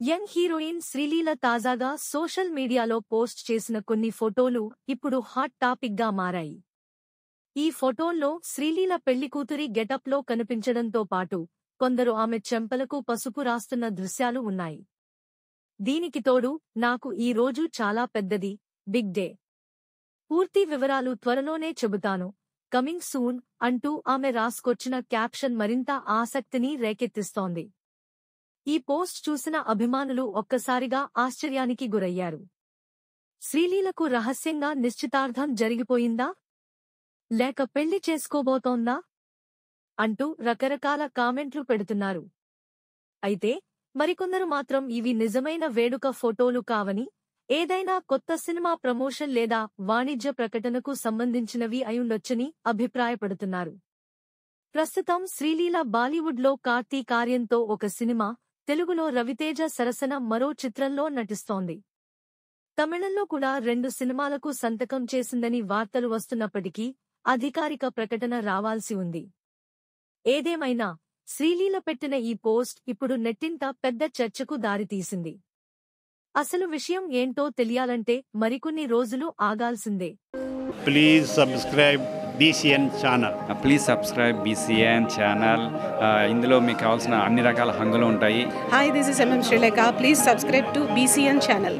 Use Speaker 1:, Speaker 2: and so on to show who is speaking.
Speaker 1: Young heroine Sreeleela తాజాగా social మీడియాలో post చేసిన కొన్ని ఫోటోలు ఇప్పుడు హాట్ టాపిక్గా మారాయి. ఈ ఫోటోల్లో శ్రీలీల పెళ్లికూతురి గెటప్లో కనిపించడంతో పాటు కొందరు ఆమె చెంపలకు పసుపు రాస్తున్న దృశ్యాలు ఉన్నాయి. దీనికి తోడు నాకు ఈ రోజు చాలా పెద్దది, బిగ్ డే. పూర్తి వివరాలు త్వరలోనే చెబుతాను, కమింగ్ సూన్ అంటూ ఆమె రాసుకొచ్చిన క్యాప్షన్ మరింత ఆసక్తిని రేకెత్తిస్తోంది. ఈ పోస్ట్ చూసిన అభిమానులు ఒక్కసారిగా ఆశ్చర్యానికి గురయ్యారు. శ్రీలీలకు రహస్యంగా నిశ్చితార్థం జరిగిపోయిందా? లేక పెళ్లి చేసుకోబోతోందా? అంటూ రకరకాల కామెంట్లు పెడుతున్నారు. అయితే మరికొందరు మాత్రం ఇవి నిజమైన వేడుక ఫోటోలు కావని, ఏదైనా కొత్త సినిమా ప్రమోషన్ లేదా వాణిజ్య ప్రకటనకు సంబంధించినవి అయుండొచ్చని అభిప్రాయపడుతున్నారు. ప్రస్తుతం శ్రీలీల బాలీవుడ్లో కార్తీక్ ఆర్యన్తో ఒక సినిమా, తెలుగులో రవితేజ సరసన మరో చిత్రంలో నటిస్తోంది. తమిళంలో కూడా 2 సినిమాలకు సంతకం చేసిందని వార్తలు వస్తున్నప్పటికీ అధికారిక ప్రకటన రావాల్సి ఉంది. ఏదేమైనా శ్రీలీల పెట్టిన ఈ పోస్ట్ ఇప్పుడు నెట్టింట పెద్ద చర్చకు దారితీసింది. అసలు విషయం ఏంటో తెలియాలంటే మరికొన్ని రోజులు ఆగాల్సిందే.
Speaker 2: Please subscribe BCN channel.
Speaker 3: Please subscribe BCN channel. ఇందులో మీకు కావాల్సిన అన్ని రకాల హంగులు ఉంటాయి.
Speaker 4: Hi, this is MM Sri Lanka. Please subscribe to BCN channel.